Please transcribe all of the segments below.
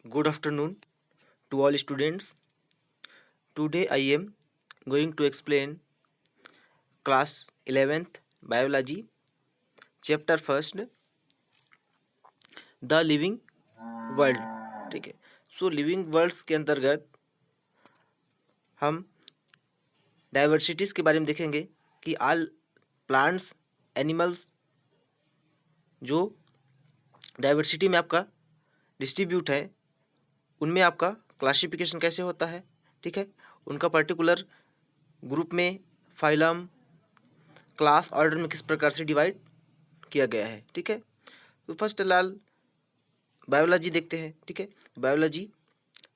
Good afternoon to all students. Today I am going to explain class 11th biology chapter first the living world. ठीक है, सो living world's के अंतर्गत हम diversities के बारे में देखेंगे कि ऑल प्लांट्स एनिमल्स जो डाइवर्सिटी में आपका डिस्ट्रीब्यूट है उनमें आपका क्लासिफिकेशन कैसे होता है। ठीक है, उनका पर्टिकुलर ग्रुप में फाइलम क्लास ऑर्डर में किस प्रकार से डिवाइड किया गया है। ठीक है, तो फर्स्ट लाल बायोलॉजी देखते हैं। ठीक है, बायोलॉजी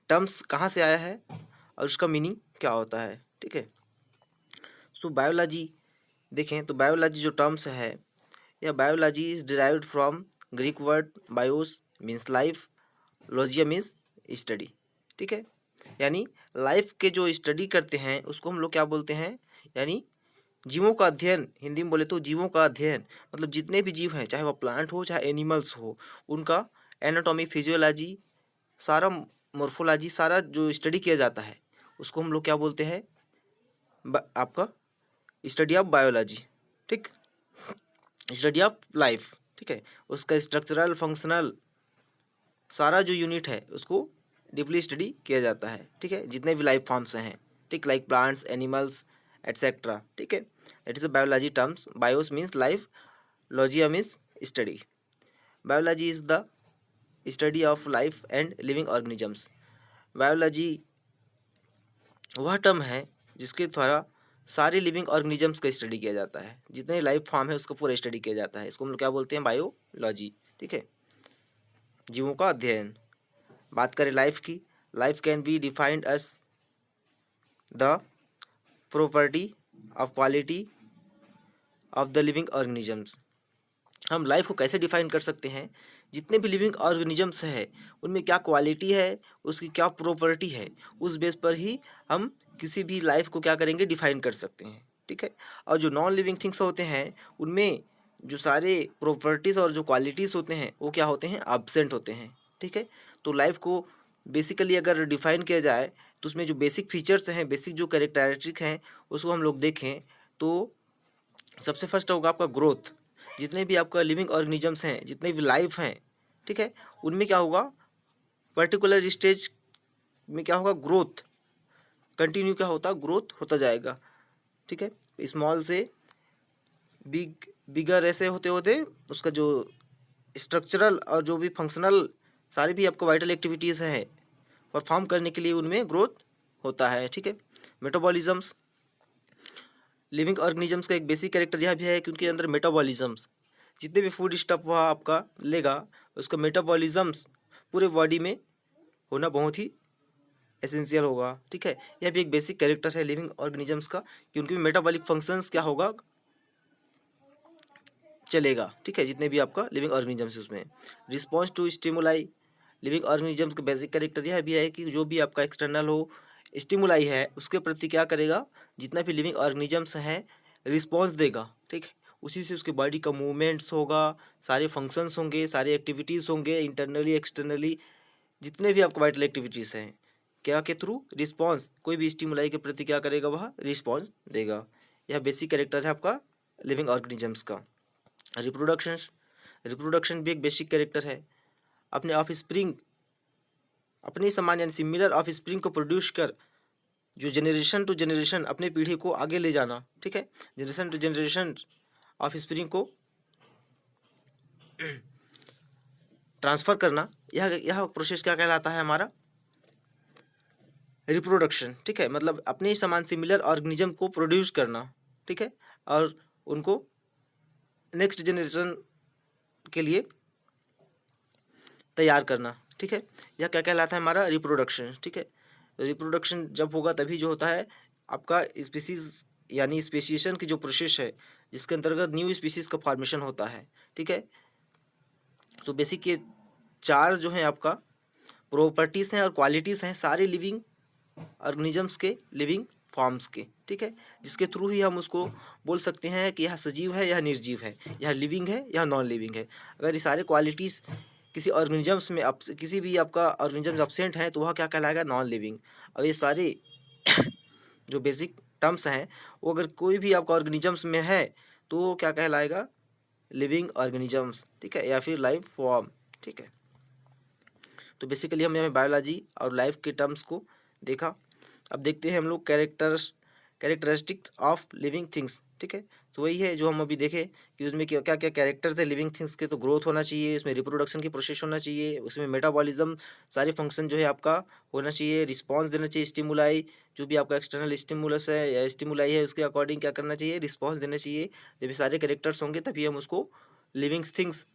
टर्म्स कहाँ से आया है और उसका मीनिंग क्या होता है। ठीक है, सो बायोलॉजी देखें तो बायोलॉजी जो टर्म्स है या biology is derived from Greek word BIOS means life, लॉजिया means study. ठीक है, यानी लाइफ के जो स्टडी करते हैं उसको हम लोग क्या बोलते हैं, यानी जीवों का अध्ययन। हिंदी में बोले तो जीवों का अध्ययन मतलब जितने भी जीव हैं, चाहे वह प्लांट हो चाहे एनिमल्स हो, उनका एनाटॉमी, फिजियोलॉजी, सारा मोर्फोलॉजी, सारा जो स्टडी किया जाता है उसको हम लोग क्या बोलते हैं, आपका स्टडी ऑफ बायोलॉजी। ठीक, स्टडी ऑफ लाइफ। ठीक है, उसका स्ट्रक्चरल फंक्शनल सारा जो यूनिट है उसको डीपली स्टडी किया जाता है। ठीक है, जितने भी लाइफ फॉर्म्स हैं, ठीक, लाइक प्लांट्स, एनिमल्स एटसेट्रा। ठीक है, that is a biology terms. BIOS means life, लॉजिया means study. Biology is the study of life and living organisms. Biology वह टर्म है जिसके द्वारा सारे लिविंग ऑर्गेनिजम्स का स्टडी किया जाता है, जितने लाइफ फॉर्म है उसका पूरा स्टडी किया जाता है। इसको हम लोग क्या बोलते हैं, बायोलॉजी। ठीक है, जीवों का अध्ययन। बात करें लाइफ की, life can be defined as the property of quality of the living organisms. हम लाइफ को कैसे डिफाइन कर सकते हैं, जितने भी लिविंग ऑर्गेनिजम्स है उनमें क्या क्वालिटी है, उसकी क्या प्रॉपर्टी है, उस बेस पर ही हम किसी भी लाइफ को क्या करेंगे, डिफाइन कर सकते हैं। ठीक है, और जो नॉन लिविंग थिंग्स होते हैं उनमें जो सारे प्रॉपर्टीज़ और जो क्वालिटीज़ होते हैं वो क्या होते हैं, एब्सेंट होते हैं। ठीक है, तो लाइफ को बेसिकली अगर डिफाइन किया जाए तो उसमें जो बेसिक फीचर्स हैं, बेसिक जो कैरेक्टरिस्टिक हैं उसको हम लोग देखें तो सबसे फर्स्ट होगा आपका ग्रोथ। जितने भी आपका लिविंग ऑर्गेनिजम्स हैं, जितने भी लाइफ हैं, ठीक है, उनमें क्या होगा, पर्टिकुलर स्टेज में क्या होगा, ग्रोथ कंटिन्यू क्या होता, ग्रोथ होता जाएगा। ठीक है, स्मॉल से बिगर ऐसे होते होते उसका जो स्ट्रक्चरल और जो भी फंक्शनल सारी भी आपको वाइटल एक्टिविटीज़ हैं परफॉर्म करने के लिए उनमें ग्रोथ होता है। ठीक है, मेटाबॉलिज्म्स, लिविंग ऑर्गेनिजम्स का एक बेसिक कैरेक्टर यह भी है कि उनके अंदर मेटाबॉलिज्म्स, जितने भी फूड स्टफ वह आपका लेगा उसका मेटाबॉलिज्म्स पूरे बॉडी में होना बहुत ही एसेंशियल होगा। ठीक है, यह भी एक बेसिक कैरेक्टर है लिविंग ऑर्गेनिजम्स का कि उनके मेटाबॉलिक फंक्शंस क्या होगा, चलेगा। ठीक है, जितने भी आपका लिविंग ऑर्गेनिजम्स उसमें response to stimuli, living organisms का बेसिक कैरेक्टर यह भी है कि जो भी आपका एक्सटर्नल हो स्टिमुलाई है उसके प्रति क्या करेगा, जितना भी लिविंग ऑर्गेनिजम्स हैं रिस्पॉन्स देगा। ठीक है, उसी से उसके बॉडी का मूवमेंट्स होगा, सारे फंक्शंस होंगे, सारे एक्टिविटीज़ होंगे, इंटरनली एक्सटर्नली जितने भी आपको वाइटल एक्टिविटीज़ हैं क्या के थ्रू रिस्पॉन्स, कोई भी स्टिमुलाई के प्रति क्या करेगा, वह रिस्पॉन्स देगा। यह बेसिक कैरेक्टर है आपका लिविंग ऑर्गेनिजम्स का। रिप्रोडक्शन, रिप्रोडक्शन भी एक बेसिक कैरेक्टर है। अपने ऑफ स्प्रिंग, अपने समान यानी सिमिलर ऑफ स्प्रिंग को प्रोड्यूस कर जो जनरेशन टू जनरेशन अपने पीढ़ी को आगे ले जाना। ठीक है, generation to generation offspring को ट्रांसफ़र करना, यह प्रोसेस क्या कहलाता है, हमारा रिप्रोडक्शन। ठीक है, मतलब अपने समान सिमिलर ऑर्गेनिज्म को प्रोड्यूस करना। ठीक है, और उनको नेक्स्ट जनरेशन के लिए तैयार करना। ठीक है, यह क्या कहलाता है, हमारा रिप्रोडक्शन। ठीक है, रिप्रोडक्शन जब होगा तभी जो होता है आपका स्पीसीज यानी स्पेसिएशन की जो प्रोसेस है जिसके अंतर्गत न्यू स्पीसीज का फॉर्मेशन होता है। ठीक है, तो बेसिक ये चार जो है आपका प्रॉपर्टीज़ हैं और क्वालिटीज़ हैं सारे लिविंग ऑर्गेनिजम्स के, लिविंग फॉर्म्स के। ठीक है, जिसके थ्रू ही हम उसको बोल सकते हैं कि यह सजीव है, यह निर्जीव है, यह लिविंग है, यह नॉन लिविंग है। अगर ये सारे क्वालिटीज़ किसी ऑर्गेनिजम्स में किसी भी आपका ऑर्गेनिजम्स एब्सेंट है तो वह क्या कहलाएगा, नॉन लिविंग। अब ये सारे जो बेसिक टर्म्स हैं वो अगर कोई भी आपका ऑर्गेनिजम्स में है तो वो क्या कहलाएगा, लिविंग ऑर्गेनिजम्स, ठीक है, या फिर लाइफ फॉर्म, ठीक है। तो बेसिकली हमने बायोलॉजी और लाइफ के टर्म्स को देखा। अब देखते हैं हम लोग कैरेक्टरिस्टिक्स ऑफ लिविंग थिंग्स, ठीक है। तो वही है जो हम अभी देखे कि उसमें क्या क्या कैरेक्टर्स है लिविंग थिंग्स के। तो ग्रोथ होना चाहिए, उसमें रिप्रोडक्शन की प्रोसेस होना चाहिए, उसमें मेटाबॉलिज्म सारे फंक्शन जो है आपका होना चाहिए, रिस्पॉन्स देना चाहिए, स्टिमुलाई जो भी आपका एक्सटर्नल स्टिमुलस है या स्टिमुलाई है उसके अकॉर्डिंग क्या करना चाहिए, रिस्पॉन्स देना चाहिए। जब ये सारे कैरेक्टर्स होंगे तभी हम उसको लिविंग थिंग्स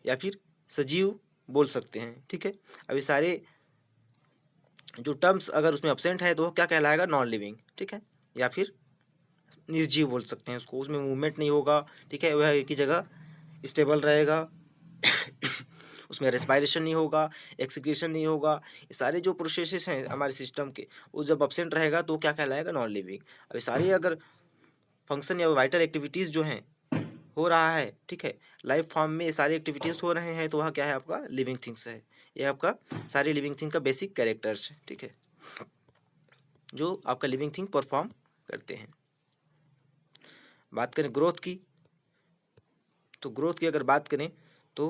या फिर सजीव बोल सकते हैं, ठीक है। अब ये सारे जो टर्म्स अगर उसमें एब्सेंट है तो वो क्या कहलाएगा, नॉन लिविंग, ठीक है, या फिर निर्जीव बोल सकते हैं उसको। उसमें मूवमेंट नहीं होगा, ठीक है, वह एक ही जगह स्टेबल रहेगा उसमें रेस्पायरेशन नहीं होगा, एक्सक्रीशन नहीं होगा। ये सारे जो प्रोसेसेस हैं हमारे सिस्टम के वो जब एब्सेंट रहेगा तो क्या कहलाएगा, नॉन लिविंग। अब ये सारे अगर फंक्शन या वाइटल एक्टिविटीज़ जो हैं हो रहा है, ठीक है, लाइफ फॉर्म में ये सारी एक्टिविटीज़ हो रहे हैं तो वह क्या है, आपका लिविंग थिंग्स है। ये आपका सारी लिविंग थिंग का बेसिक कैरेक्टर्स है, ठीक है, जो आपका लिविंग थिंग परफॉर्म करते हैं। बात करें ग्रोथ की, तो ग्रोथ की अगर बात करें तो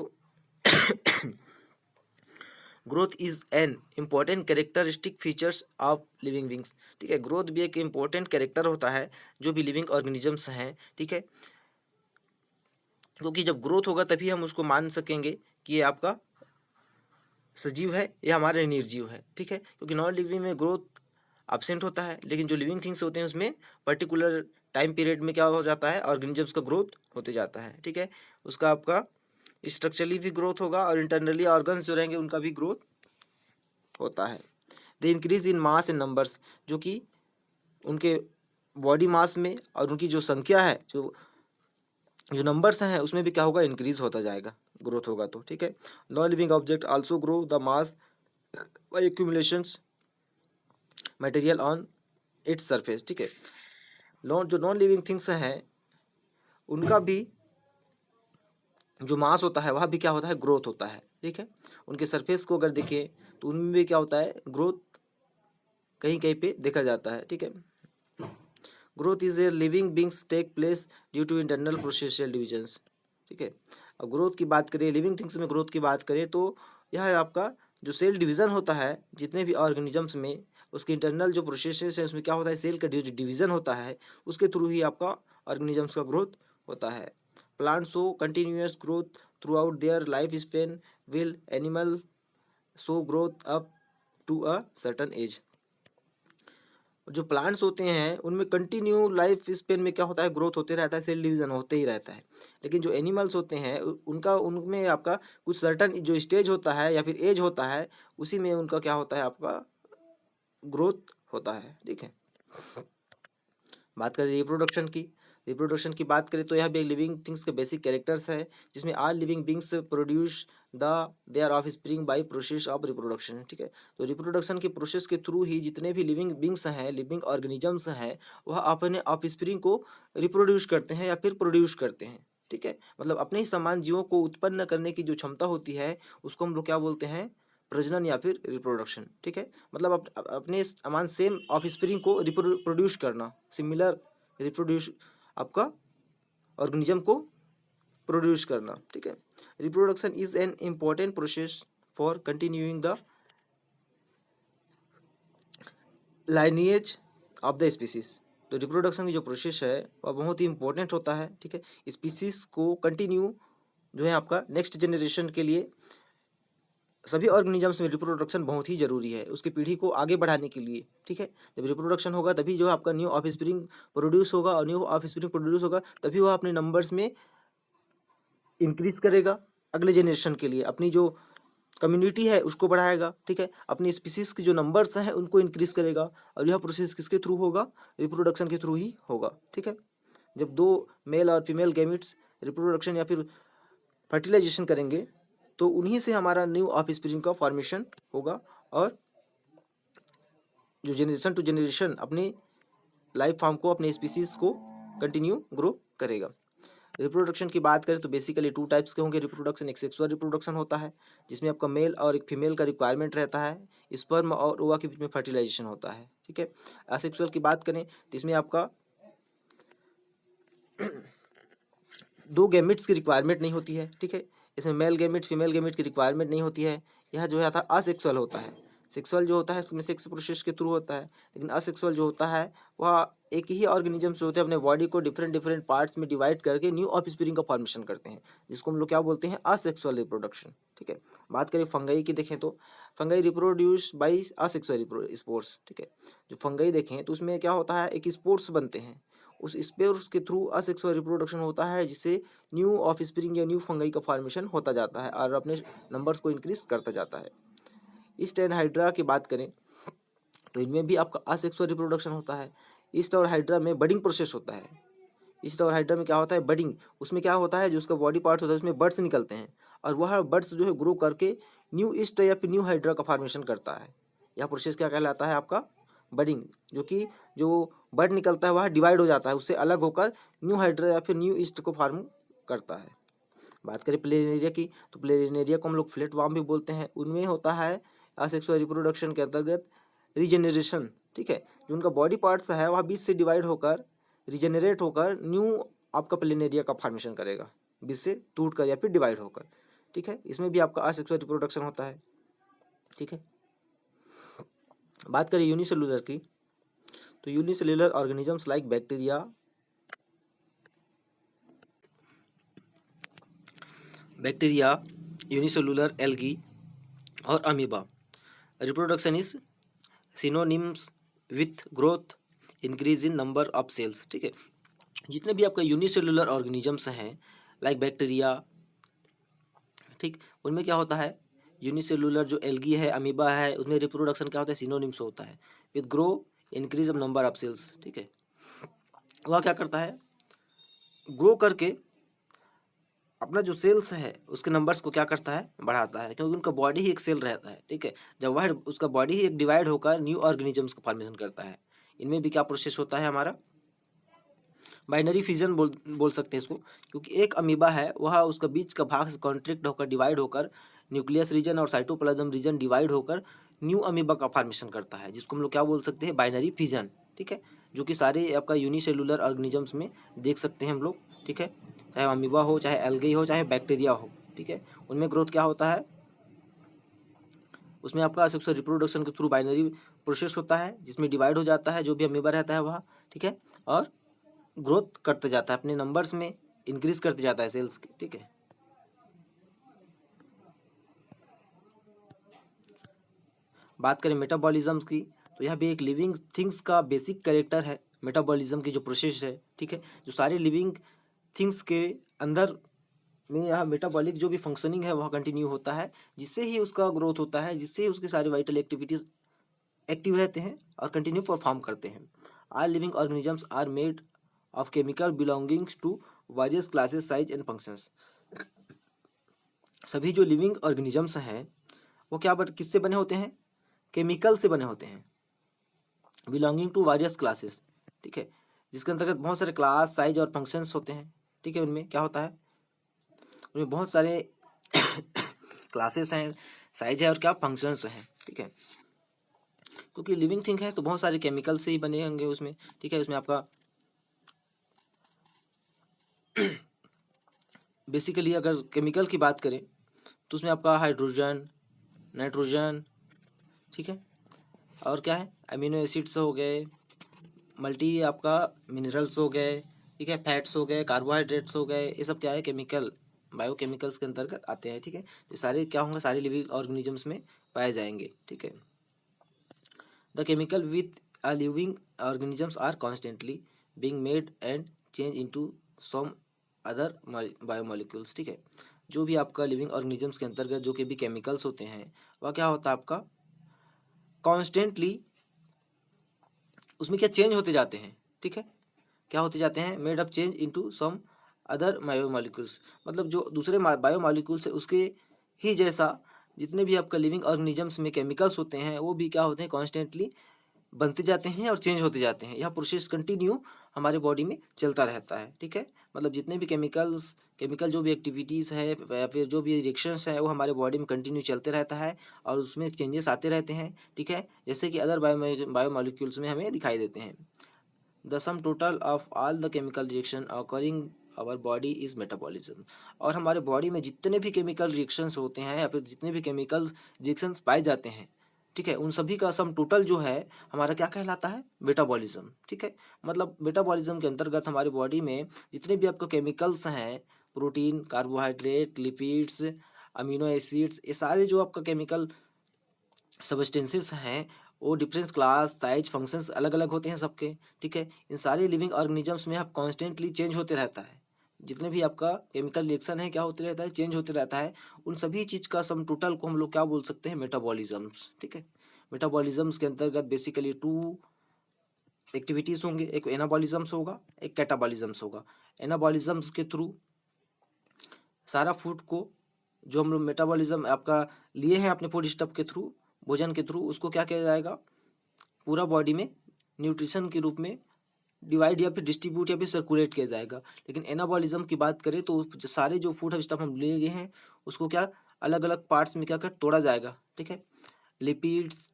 growth is an important characteristic features of living beings, ठीक है। ग्रोथ भी एक इम्पॉर्टेंट कैरेक्टर होता है जो भी लिविंग ऑर्गेनिजम्स हैं, ठीक है, क्योंकि जब ग्रोथ होगा तभी हम उसको मान सकेंगे कि ये आपका सजीव है या हमारे निर्जीव है, ठीक है, क्योंकि नॉन लिविंग में ग्रोथ एब्सेंट होता है, लेकिन जो लिविंग थिंग्स होते हैं उसमें पर्टिकुलर टाइम पीरियड में क्या हो जाता है, ऑर्गेनिजम्स का ग्रोथ होते जाता है, ठीक है। उसका आपका स्ट्रक्चरली भी ग्रोथ होगा और इंटरनली ऑर्गन्स जो रहेंगे उनका भी ग्रोथ होता है। The increase in mass and numbers, जो कि उनके बॉडी मास में और उनकी जो संख्या है, जो जो नंबर्स हैं उसमें भी क्या होगा, इंक्रीज होता जाएगा, ग्रोथ होगा तो, ठीक है। Non living object also grow the mass by एक्यूमुलेशंस material on its surface, ठीक है। जो नॉन लिविंग थिंग्स हैं उनका भी जो मास होता है वह भी क्या होता है, ग्रोथ होता है, ठीक है। उनके सरफेस को अगर देखें तो उनमें भी क्या होता है, ग्रोथ कहीं कहीं पे देखा जाता है, ठीक है। Growth is a living beings take place due to internal processional divisions, ठीक है। अब ग्रोथ की बात करें, लिविंग थिंग्स में ग्रोथ की बात करें तो यह आपका जो सेल डिवीज़न होता है जितने भी ऑर्गेनिजम्स में, उसके इंटरनल जो प्रोसेसेस है उसमें क्या होता है, सेल का जो डिवीज़न होता है उसके थ्रू ही आपका ऑर्गेनिजम्स का ग्रोथ होता है। Plant show continuous growth throughout their life span, will animal show growth up to a certain age. जो प्लांट्स होते हैं उनमें कंटिन्यू लाइफ स्पेन में क्या होता है, ग्रोथ होते रहता है, सेल डिवीजन होते ही रहता है। लेकिन जो एनिमल्स होते हैं उनका उनमें आपका कुछ सर्टन जो स्टेज होता है या फिर एज होता है उसी में उनका क्या होता है, आपका ग्रोथ होता है, ठीक है। बात करें रिप्रोडक्शन की, रिप्रोडक्शन की बात करें तो यह भी लिविंग थिंग्स के बेसिक कैरेक्टर्स है, जिसमें all living beings produce the their offspring by process of reproduction, ठीक है। तो रिप्रोडक्शन के प्रोसेस के थ्रू ही जितने भी लिविंग बींग्स हैं, लिविंग ऑर्गेनिजम्स हैं, वह अपने ऑफ स्प्रिंग को रिप्रोड्यूस करते हैं या फिर प्रोड्यूस करते हैं, ठीक है। मतलब अपने ही समान जीवों को उत्पन्न करने की जो क्षमता होती है उसको हम लोग क्या बोलते हैं, प्रजनन या फिर रिप्रोडक्शन, ठीक है। मतलब अपने समान सेम ऑफ स्प्रिंग को रिप्रोड्यूस करना, सिमिलर रिप्रोड्यूस आपका ऑर्गेनिज्म को प्रोड्यूस करना, ठीक है। Reproduction is an important process for continuing the lineage of the species. तो रिप्रोडक्शन की जो प्रोसेस है वह बहुत ही इंपॉर्टेंट होता है, ठीक है। स्पीसीज को कंटिन्यू जो है आपका नेक्स्ट जनरेशन के लिए सभी ऑर्गेनिजम्स में रिप्रोडक्शन बहुत ही जरूरी है, उसकी पीढ़ी को आगे बढ़ाने के लिए, ठीक है। जब रिप्रोडक्शन होगा तभी जो आपका न्यू ऑफ स्प्रिंग प्रोड्यूस होगा, और न्यू ऑफ स्प्रिंग प्रोड्यूस होगा तभी वो अपने नंबर्स में इंक्रीज करेगा, अगले जनरेशन के लिए अपनी जो कम्युनिटी है उसको बढ़ाएगा, ठीक है। अपनी स्पीसीज के जो नंबर्स हैं उनको इंक्रीज करेगा, और यह प्रोसेस किसके थ्रू होगा, रिप्रोडक्शन के थ्रू ही होगा, ठीक है। जब दो मेल और फीमेल गैमिट्स रिप्रोडक्शन या फिर फर्टिलाइजेशन करेंगे तो उन्हीं से हमारा न्यू ऑफ स्प्रिंग का फॉर्मेशन होगा, और जो जनरेशन टू जनरेशन अपनी लाइफ फॉर्म को, अपने स्पीसीज को कंटिन्यू ग्रो करेगा। रिप्रोडक्शन की बात करें तो बेसिकली 2 टाइप्स के होंगे रिप्रोडक्शन। एक सेक्सुअल रिप्रोडक्शन होता है जिसमें आपका मेल और एक फीमेल का रिक्वायरमेंट रहता है, स्पर्म और ओवा के बीच में फर्टिलाइजेशन होता है, ठीक है। असेक्सुअल की बात करें तो इसमें आपका 2 गैमेट्स की रिक्वायरमेंट नहीं होती है, ठीक है। इसमें मेल गैमेट फीमेल गैमेट की रिक्वायरमेंट नहीं होती है। यह जो है था असेक्सुअल होता है। सेक्सुअल जो होता है इसमें सेक्स प्रोसेस के थ्रू होता है, लेकिन असेक्सुअल जो होता है वह एक ही ऑर्गेनिज्म जो होते हैं अपने बॉडी को डिफरेंट डिफरेंट पार्ट्स में डिवाइड करके न्यू ऑफस्प्रिंग का फॉर्मेशन करते हैं, जिसको हम लोग क्या बोलते हैं, असेक्सुअल रिप्रोडक्शन, ठीक है। बात करें फंगई की देखें तो fungi reproduce by asexual spores, ठीक है। जो फंगई देखें तो उसमें क्या होता है, एक स्पोर्स बनते हैं, उस स्पोर्स के थ्रू असेक्सुअल रिप्रोडक्शन होता है, जिससे न्यू ऑफस्प्रिंग या न्यू फंगई का फॉर्मेशन होता जाता है और अपने नंबर्स को इंक्रीज करता जाता है। ईस्ट एंड हाइड्रा की बात करें तो इनमें भी आपका असेक्सुअल रिप्रोडक्शन होता है। ईस्ट और हाइड्रा में बडिंग प्रोसेस होता है। ईस्ट और हाइड्रा में क्या होता है, बडिंग, उसमें क्या होता है, जो उसका बॉडी पार्ट होता है उसमें बर्ड्स निकलते हैं और वह बर्ड्स जो है ग्रो करके न्यू ईस्ट या फिर न्यू हाइड्रा का फॉर्मेशन करता है। यह प्रोसेस क्या कहलाता है, आपका बडिंग, जो कि जो बर्ड निकलता है वह डिवाइड हो जाता है, उससे अलग होकर न्यू हाइड्रा या फिर न्यू ईस्ट को फॉर्म करता है। बात करें प्लेनेरिया की तो प्लेनेरिया को हम लोग फ्लैट वार्म भी बोलते हैं। उनमें होता है असेक्सुअल रिप्रोडक्शन के अंतर्गत रीजेनरेशन, ठीक है। जो उनका बॉडी पार्ट्स है वह बीच से डिवाइड होकर रीजेनरेट होकर न्यू आपका प्लेनेरिया का फॉर्मेशन करेगा, बीच से टूट कर या फिर डिवाइड होकर, ठीक है। इसमें भी आपका असेक्सुअल रिप्रोडक्शन होता है, ठीक है। बात करें यूनिसेलुलर की तो unicellular organisms like bacteria, unicellular algae और amoeba reproduction is synonyms with growth increase in number of cells, ठीक है। जितने भी आपका यूनिसेलुलर ऑर्गेनिजम्स हैं लाइक बैक्टीरिया, ठीक, उनमें क्या होता है, यूनिसेलुलर जो एल्गी है अमीबा है उसमें रिप्रोडक्शन क्या होता है, सिनोनिम्स होता है with grow increase of number of cells, ठीक है। वह क्या करता है, ग्रो करके अपना जो सेल्स है उसके नंबर्स को क्या करता है, बढ़ाता है, क्योंकि उनका बॉडी ही एक सेल रहता है, ठीक है। जब वह उसका बॉडी ही एक डिवाइड होकर न्यू ऑर्गेनिजम्स का फॉर्मेशन करता है। इनमें भी क्या प्रोसेस होता है हमारा, बाइनरी फिजन बोल सकते हैं इसको, क्योंकि एक अमीबा है वह उसका बीच का भाग कॉन्ट्रैक्ट होकर डिवाइड होकर न्यूक्लियस रीजन और साइटोप्लाज्म रीजन डिवाइड होकर न्यू अमीबा का फॉर्मेशन करता है, जिसको हम लोग क्या बोल सकते हैं, बाइनरी फिजन, ठीक है। जो कि सारे आपका यूनिसेलुलर ऑर्गेनिजम्स में देख सकते हैं हम लोग, ठीक है। चाहे अमीबा हो, चाहे एल्गी हो, चाहे बैक्टीरिया हो, ठीक है। उनमें ग्रोथ क्या होता है, उसमें आपका सेक्सुअल रिप्रोडक्शन के थ्रू बाइनरी प्रोसेस होता है, जिसमें डिवाइड हो जाता है जो भी अमीबा रहता है वह, ठीक है, और ग्रोथ करते जाता है, अपने नंबर्स में इंक्रीज करते जाता है सेल्स की, ठीक है। बात करें मेटाबॉलिज्म्स की तो यह भी एक लिविंग थिंग्स का बेसिक कैरेक्टर है, मेटाबॉलिज्म की जो प्रोसेस है, ठीक है। जो सारे लिविंग थिंग्स के अंदर में यह मेटाबॉलिक जो भी फंक्शनिंग है वह कंटिन्यू होता है, जिससे ही उसका ग्रोथ होता है, जिससे ही उसके सारे वाइटल एक्टिविटीज एक्टिव रहते हैं और कंटिन्यू परफॉर्म करते हैं। All living organisms are made of chemical belongings to various classes size and functions. सभी जो लिविंग ऑर्गेनिजम्स हैं वो क्या किससे बने होते हैं, केमिकल से बने होते हैं, बिलोंगिंग टू वेरियस क्लासेस, ठीक है। जिसके अंतर्गत बहुत सारे क्लास साइज और फंक्शंस होते हैं, ठीक है। उनमें क्या होता है, उनमें बहुत सारे क्लासेस हैं, साइज है और क्या फंक्शंस हैं, ठीक है। क्योंकि लिविंग थिंग है तो बहुत सारे केमिकल से ही बने होंगे उसमें, ठीक है। उसमें आपका बेसिकली अगर केमिकल की बात करें तो उसमें आपका हाइड्रोजन, नाइट्रोजन, ठीक है, और क्या है, अमीनो एसिड्स हो गए, मल्टी आपका मिनरल्स हो गए, ठीक है, फैट्स हो गए, कार्बोहाइड्रेट्स हो गए, ये सब क्या है, केमिकल बायोकेमिकल्स के अंतर्गत आते हैं, ठीक है। तो सारे क्या होंगे, सारे लिविंग ऑर्गेनिजम्स में पाए जाएंगे, ठीक है। The chemical with a living organisms are constantly being made and change into some other biomolecules, ठीक है। जो भी आपका लिविंग ऑर्गेनिजम्स के अंतर्गत जो कि भी केमिकल्स होते हैं वह क्या होता है, आपका कॉन्स्टेंटली उसमें क्या चेंज होते जाते हैं, ठीक है। क्या होते जाते हैं, made up change into some other biomolecules, मतलब जो दूसरे बायोमोलिक्यूल्स है उसके ही जैसा जितने भी आपका लिविंग ऑर्गेनिजम्स में केमिकल्स होते हैं वो भी क्या होते हैं, कॉन्स्टेंटली बनते जाते हैं और चेंज होते जाते हैं। यह प्रोसेस कंटिन्यू हमारे बॉडी में चलता रहता है, ठीक है। मतलब जितने भी केमिकल जो भी एक्टिविटीज़ है या फिर जो भी रिएक्शंस है वो हमारे बॉडी में कंटिन्यू चलते रहता है और उसमें चेंजेस आते रहते हैं, ठीक है। जैसे कि अदर बायोमोलिक्यूल्स में हमें दिखाई देते हैं। The sum total of all the chemical reaction occurring our body is metabolism. और हमारे बॉडी में जितने भी केमिकल रिएक्शंस होते हैं या फिर जितने भी केमिकल रिएक्शंस पाए जाते हैं, ठीक है, उन सभी का सम टोटल जो है हमारा क्या कहलाता है? मेटाबॉलिज्म, ठीक है। मतलब मेटाबॉलिज्म के अंतर्गत हमारी बॉडी में जितने भी आपका केमिकल्स हैं, protein, carbohydrate, lipids, amino acids, ये सारे जो आपका केमिकल सबस्टेंसेस हैं वो डिफरेंस क्लास, साइज, फंक्शंस अलग अलग होते हैं सबके, ठीक है। इन सारे लिविंग ऑर्गेनिजम्स में आप कॉन्स्टेंटली चेंज होते रहता है। जितने भी आपका केमिकल रिएक्शन है क्या होते रहता है? चेंज होते रहता है। उन सभी चीज़ का सम टोटल को हम लोग क्या बोल सकते हैं? मेटाबॉलिज्म्स, ठीक है। मेटाबॉलिज्म्स के अंतर्गत बेसिकली टू एक्टिविटीज़ होंगे, एक एनाबॉलिज्म्स होगा, एक कैटाबॉलिज्म्स होगा। एनाबॉलिज्म्स के थ्रू सारा फूड को जो हम लोग मेटाबॉलिज्म आपका लिए हैं अपने फूड स्टफ के थ्रू, भोजन के थ्रू, उसको क्या किया जाएगा? पूरा बॉडी में न्यूट्रिशन के रूप में डिवाइड या फिर डिस्ट्रीब्यूट या फिर सर्कुलेट किया जाएगा। लेकिन एनाबॉलिज्म की बात करें तो सारे जो फूड स्टफ हम लिए गए हैं उसको क्या अलग अलग पार्ट्स में क्या कर तोड़ा जाएगा, ठीक है। लिपिड्स,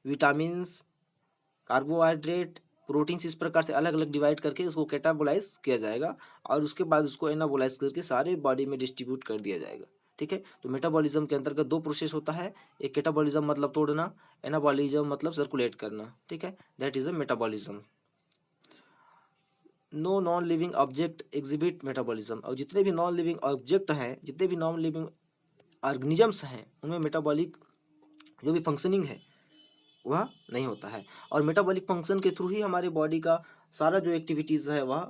विटामिन्स, कार्बोहाइड्रेट, प्रोटीन्स, इस प्रकार से अलग अलग डिवाइड करके उसको कैटाबोलाइज किया जाएगा और उसके बाद उसको एनाबोलाइज करके सारे बॉडी में डिस्ट्रीब्यूट कर दिया जाएगा, ठीक है। तो मेटाबॉलिज्म के अंतर्गत दो प्रोसेस होता है, एक कैटाबॉलिज्म मतलब तोड़ना, एनाबॉलिज्म मतलब सर्कुलेट करना, ठीक है। That is a metabolism. No non living object exhibit metabolism. और जितने भी नॉन लिविंग ऑब्जेक्ट हैं, जितने भी नॉन लिविंग ऑर्गेनिजम्स हैं, उनमें मेटाबॉलिक जो भी फंक्शनिंग है वह नहीं होता है। और मेटाबॉलिक फंक्शन के थ्रू ही हमारे बॉडी का सारा जो एक्टिविटीज़ है वह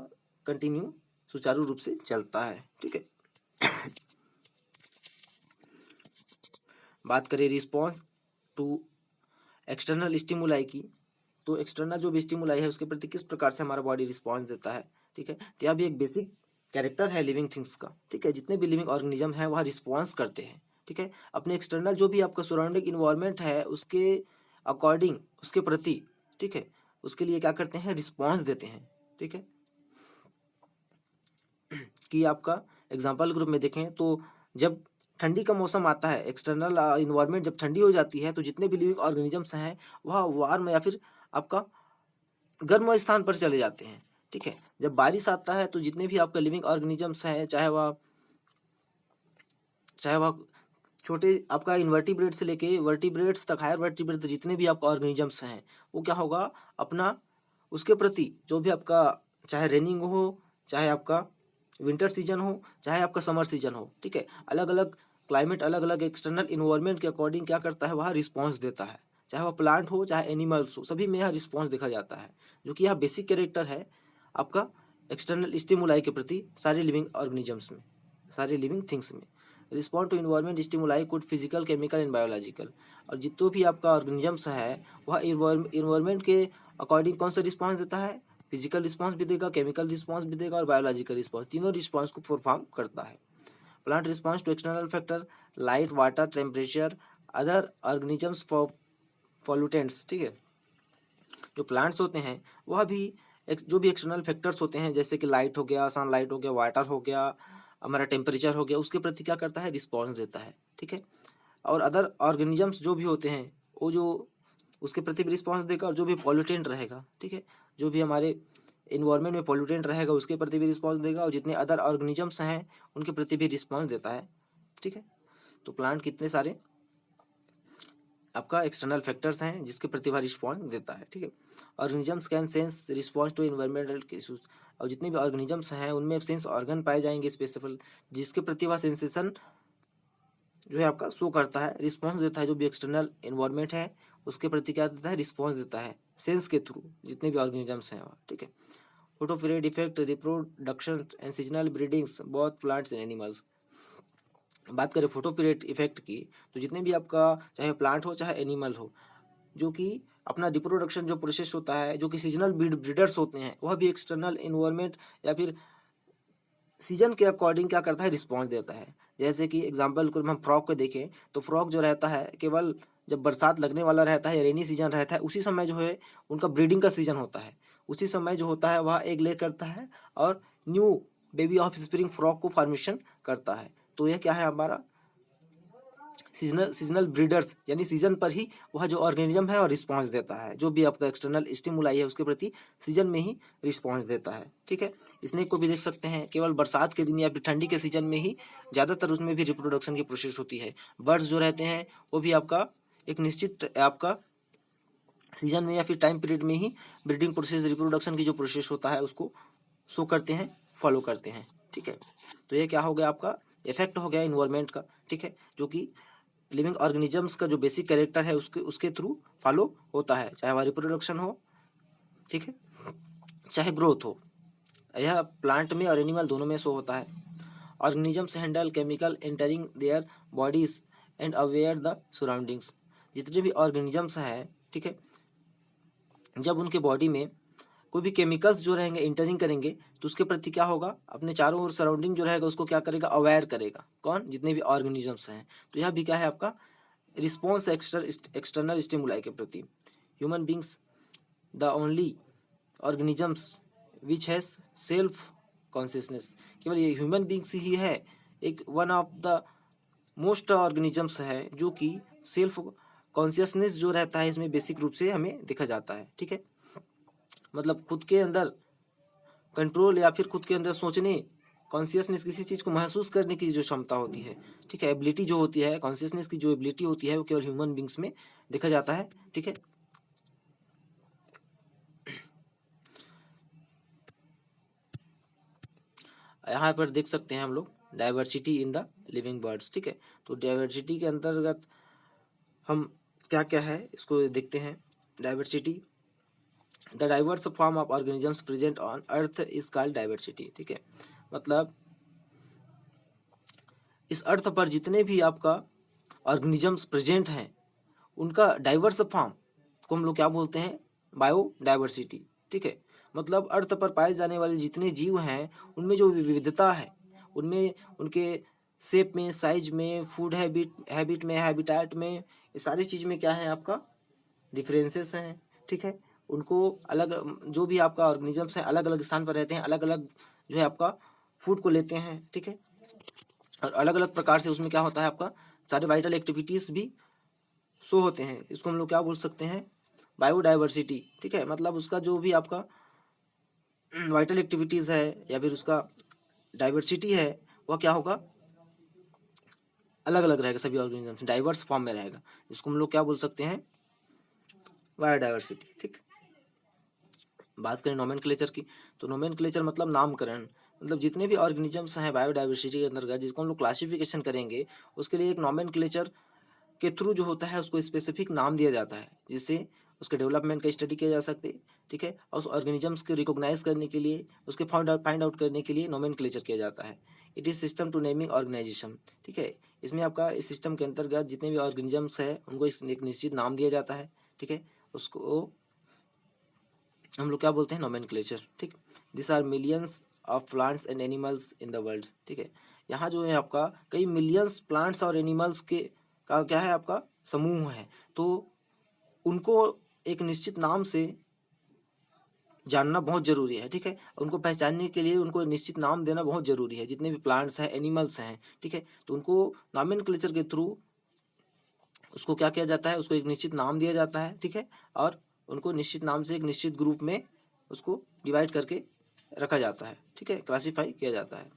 कंटिन्यू सुचारू रूप से चलता है, ठीक है। बात करें रिस्पॉन्स टू एक्सटर्नल स्टिमुलाई की, तो एक्सटर्नल जो भी स्टिमुलाई है उसके प्रति किस प्रकार से हमारा बॉडी रिस्पॉन्स देता है, ठीक है। तो यह भी एक बेसिक कैरेक्टर है लिविंग थिंग्स का, ठीक है। जितने भी लिविंग ऑर्गेनिज्म हैं वह रिस्पॉन्स करते हैं, ठीक है, अपने एक्सटर्नल जो भी आपका सराउंडिंग इन्वायरमेंट है उसके अकॉर्डिंग, उसके प्रति, ठीक है, उसके लिए क्या करते हैं? रिस्पॉन्स देते हैं, ठीक है। कि आपका एग्जाम्पल ग्रुप में देखें तो जब ठंडी का मौसम आता है, एक्सटर्नल इन्वायरमेंट जब ठंडी हो जाती है तो जितने भी लिविंग ऑर्गेनिजम्स हैं वह वार्म या फिर आपका गर्म स्थान पर चले जाते हैं, ठीक है। जब बारिश आता है तो जितने भी आपके लिविंग ऑर्गेनिजम्स हैं, चाहे वह छोटे आपका इन्वर्टिब्रेट से लेके वर्टिब्रेट्स तक, हायर वर्टिब्रेट तक जितने भी आपका ऑर्गेनिजम्स हैं वो क्या होगा? अपना उसके प्रति जो भी आपका, चाहे रेनिंग हो, चाहे आपका विंटर सीजन हो, चाहे आपका समर सीजन हो, ठीक है, अलग अलग क्लाइमेट, अलग अलग एक्सटर्नल इन्वायरमेंट के अकॉर्डिंग क्या करता है? वह रिस्पॉन्स देता है। चाहे वह प्लांट हो चाहे एनिमल्स हो, सभी में यह रिस्पॉन्स देखा जाता है, जो कि यह बेसिक कैरेक्टर है आपका एक्सटर्नल स्टिमुलाई के प्रति सारे लिविंग ऑर्गेनिजम्स में, सारे लिविंग थिंग्स में। Respond to environment stimuli could physical, chemical and biological. और जितने भी आपका ऑर्गेनिजम्स है वह इन्वायरमेंट के अकॉर्डिंग कौन सा रिस्पॉन्स देता है? फिजिकल रिस्पॉन्स भी देगा, केमिकल रिस्पॉन्स भी देगा और बायोलॉजिकल रिस्पॉन्स, तीनों रिस्पॉन्स को परफॉर्म करता है। Plant response to external factor, light, water, temperature, other organisms for pollutants, ठीक है। जो प्लांट्स होते हैं वह भी जो भी एक्सटर्नल फैक्टर्स होते हैं, जैसे कि लाइट हो गया, सनलाइट हो गया, वाटर हो गया, हमारा टेम्परेचर हो गया, उसके प्रति क्या करता है? रिस्पॉन्स देता है, ठीक है। और अदर ऑर्गेनिजम्स जो भी होते हैं वो जो उसके प्रति भी रिस्पॉन्स देगा, और जो भी पॉल्यूटेंट रहेगा, ठीक है, जो भी हमारे इन्वायरमेंट में पॉल्यूटेंट रहेगा उसके प्रति भी रिस्पॉन्स देगा, और जितने अदर ऑर्गेनिजम्स हैं उनके प्रति भी रिस्पॉन्स देता है, ठीक है। तो प्लांट कितने सारे आपका एक्सटर्नल फैक्टर्स हैं जिसके प्रति वह रिस्पॉन्स देता है, ठीक है। Organisms can sense response to environmental issues. और जितने भी ऑर्गेनिजम्स हैं उनमें सेंस ऑर्गन पाए जाएंगे स्पेसिफिक, जिसके प्रति वह सेंसेशन जो है आपका शो करता है, रिस्पॉन्स देता है। जो भी एक्सटर्नल इन्वायरमेंट है उसके प्रति क्या देता है? रिस्पॉन्स देता है सेंस के थ्रू, जितने भी ऑर्गेनिजम्स हैं, ठीक है। Photoperiod effect, reproduction and seasonal breedings both plants and animals. बात करें फोटोपीरियड इफेक्ट की, तो जितने भी आपका चाहे प्लांट हो चाहे एनिमल हो, जो कि अपना रिप्रोडक्शन जो प्रोसेस होता है, जो कि सीजनल ब्रीडर्स होते हैं, वह भी एक्सटर्नल इन्वायरमेंट या फिर सीजन के अकॉर्डिंग क्या करता है? रिस्पॉन्स देता है। जैसे कि एग्जांपल को हम फ्रॉग को देखें तो फ्रॉग जो रहता है केवल जब बरसात लगने वाला रहता है या रेनी सीजन रहता है, उसी समय जो है उनका ब्रीडिंग का सीजन होता है। उसी समय जो होता है वह एग ले करता है और new baby of spring frog को फॉर्मेशन करता है। तो यह क्या है हमारा सीजनल ब्रीडर्स, यानी सीजन पर ही वह जो ऑर्गेनिज्म है और रिस्पॉन्स देता है, जो भी आपका एक्सटर्नल स्टिमुलाई है उसके प्रति सीजन में ही रिस्पॉन्स देता है। ठीक है, स्नेक को भी देख सकते हैं केवल बरसात के दिन या फिर ठंडी के सीजन में ही ज़्यादातर उसमें भी रिप्रोडक्शन की प्रोसेस होती है। बर्ड्स जो रहते हैं वो भी आपका एक निश्चित आपका सीजन में या फिर टाइम पीरियड में ही ब्रीडिंग प्रोसेस, रिप्रोडक्शन की जो प्रोसेस होता है उसको शो करते हैं, फॉलो करते हैं। ठीक है, तो ये क्या हो गया आपका इफेक्ट हो गया इन्वायरमेंट का। ठीक है, जो कि लिविंग ऑर्गेनिजम्स का जो बेसिक कैरेक्टर है उसके थ्रू फॉलो होता है, चाहे वह रिप्रोडक्शन हो, ठीक है, चाहे ग्रोथ हो। यह प्लांट में और एनिमल दोनों में शो होता है। Organisms handle chemical entering their bodies and aware the surroundings. जितने भी ऑर्गेनिजम्स हैं, ठीक है, जब उनके बॉडी में कोई भी केमिकल्स जो रहेंगे इंटरिंग करेंगे तो उसके प्रति क्या होगा, अपने चारों ओर सराउंडिंग जो रहेगा उसको क्या करेगा, अवेयर करेगा। कौन, जितने भी ऑर्गेनिजम्स हैं। तो यह भी क्या है आपका रिस्पॉन्स एक्सटर्नल स्टिमुलाई के प्रति। Human beings the only organisms which has self consciousness. केवल ये ह्यूमन बींग्स ही है एक one of the most organisms है जो कि सेल्फ कॉन्शियसनेस जो रहता है इसमें बेसिक रूप से हमें देखा जाता है। ठीक है, मतलब खुद के अंदर कंट्रोल या फिर खुद के अंदर सोचने, कॉन्शियसनेस, किसी चीज़ को महसूस करने की जो क्षमता होती है, ठीक है, एबिलिटी जो होती है, कॉन्शियसनेस की जो एबिलिटी होती है वो केवल ह्यूमन बींग्स में देखा जाता है। ठीक है, यहाँ पर देख सकते हैं हम लोग diversity in the living birds. ठीक है, तो डाइवर्सिटी के अंतर्गत हम क्या क्या है इसको देखते हैं। Diversity, the diverse form of organisms present on earth is called diversity. ठीक है, मतलब इस अर्थ पर जितने भी आपका ऑर्गेनिजम्स प्रेजेंट हैं उनका डाइवर्स फॉर्म को हम लोग क्या बोलते हैं, बायोडाइवर्सिटी। ठीक है, मतलब अर्थ पर पाए जाने वाले जितने जीव हैं उनमें जो विविधता है, उनमें उनके शेप में, साइज में, फूड हैबिट में, हैबिटेट में, ये सारी चीज़ में क्या है आपका डिफरेंसेस हैं। ठीक है, उनको अलग, जो भी आपका ऑर्गेनिजम्स हैं अलग अलग स्थान पर रहते हैं, अलग अलग जो है आपका फूड को लेते हैं। ठीक है, और अलग अलग प्रकार से उसमें क्या होता है आपका सारे वाइटल एक्टिविटीज़ भी शो होते हैं। इसको हम लोग क्या बोल सकते हैं, बायोडाइवर्सिटी। ठीक है, मतलब उसका जो भी आपका वाइटल एक्टिविटीज़ है या फिर उसका डाइवर्सिटी है वह क्या होगा, अलग अलग रहेगा, सभी ऑर्गेनिज्म डाइवर्स फॉर्म में रहेगा। इसको हम लोग क्या बोल सकते हैं, बायोडाइवर्सिटी। ठीक, बात करें नोमेनक्लेचर की, तो नोमेनक्लेचर मतलब नामकरण, मतलब जितने भी ऑर्गेनिजम्स हैं बायोडाइवर्सिटी के अंतर्गत जिसको हम लोग क्लासिफिकेशन करेंगे उसके लिए एक नोमेनक्लेचर के थ्रू जो होता है उसको स्पेसिफिक नाम दिया जाता है जिससे उसके डेवलपमेंट का स्टडी किया जा सकते। ठीक है, और उस ऑर्गेनिजम्स को रिकॉग्नाइज करने के लिए, उसके फाइंड आउट करने के लिए नोमेनक्लेचर किया जाता है। It is system to naming organisation. ठीक है, इसमें आपका इस सिस्टम के अंतर्गत जितने भी ऑर्गेनिजम्स है उनको एक निश्चित नाम दिया जाता है। ठीक है, उसको हम लोग क्या बोलते हैं, नोमेनक्लेचर। ठीक, this are millions of plants and animals in the world. ठीक है, यहाँ जो है आपका कई मिलियंस प्लांट्स और एनिमल्स के का क्या है आपका समूह है, तो उनको एक निश्चित नाम से जानना बहुत जरूरी है। ठीक है, उनको पहचानने के लिए उनको निश्चित नाम देना बहुत जरूरी है, जितने भी प्लांट्स हैं, एनिमल्स हैं। ठीक है, तो उनको नोमेनक्लेचर के थ्रू उसको क्या किया जाता है, उसको एक निश्चित नाम दिया जाता है। ठीक है, और उनको निश्चित नाम से एक निश्चित ग्रुप में उसको डिवाइड करके रखा जाता है। ठीक है, क्लासीफाई किया जाता है।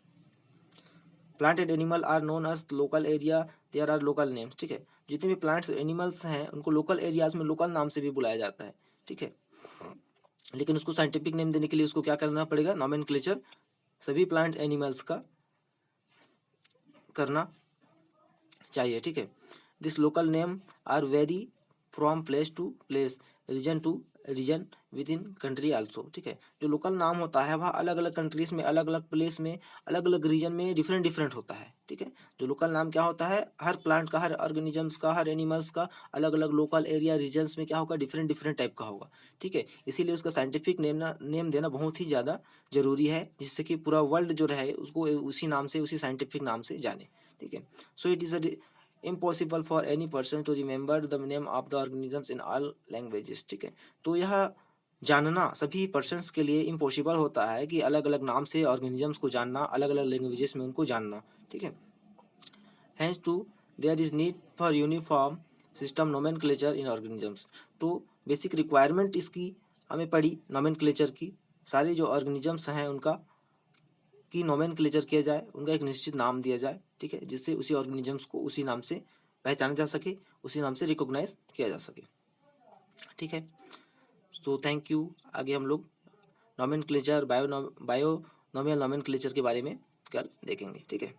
Plant and animal are known as local area, there are local names. ठीक है, जितने भी प्लांट्स एनिमल्स हैं उनको लोकल एरियाज में लोकल नाम से भी बुलाया जाता है। ठीक है, लेकिन उसको साइंटिफिक नेम देने के लिए उसको क्या करना पड़ेगा, नोमेनक्लेचर सभी प्लांट एनिमल्स का करना चाहिए। ठीक है, this local name are vary from place to place, region to region within country also. ठीक है, जो लोकल नाम होता है वह अलग अलग कंट्रीज में, अलग अलग प्लेस में, अलग अलग रीजन में डिफरेंट डिफरेंट होता है। ठीक है, जो लोकल नाम क्या होता है, हर प्लांट का, हर ऑर्गेनिजम्स का, हर एनिमल्स का अलग अलग लोकल एरिया रीजन्स में क्या होगा, डिफरेंट डिफरेंट टाइप का होगा। ठीक है, इसीलिए उसका साइंटिफिक नेम देना बहुत ही ज़्यादा जरूरी है, जिससे कि पूरा वर्ल्ड जो रहे उसको उसी नाम से, उसी साइंटिफिक नाम से जाने। ठीक है, so it is impossible for any person to remember the name of the organisms in all languages, ठीक है। तो यह जानना सभी पर्सन्स के लिए इम्पॉसिबल होता है कि अलग अलग नाम से ऑर्गेनिजम्स को जानना, अलग अलग लैंग्वेजेस में उनको जानना, ठीक है। Hence too there is need for uniform system nomenclature in organisms। तो बेसिक रिक्वायरमेंट इसकी हमें पड़ी नोमेनक्लेचर की, सारे जो ऑर्गेनिजम्स हैं उनका की नोमेनक्लेचर किया जाए, उनका एक निश्चित नाम दिया जाए, ठीक है, जिससे उसी ऑर्गेनिजम्स को उसी नाम से पहचाना जा सके, उसी नाम से रिकॉग्नाइज किया जा सके, ठीक है। तो थैंक यू। आगे हम लोग नोमेनक्लेचर बायोनोमियल नोमेनक्लेचर के बारे में कल देखेंगे, ठीक है।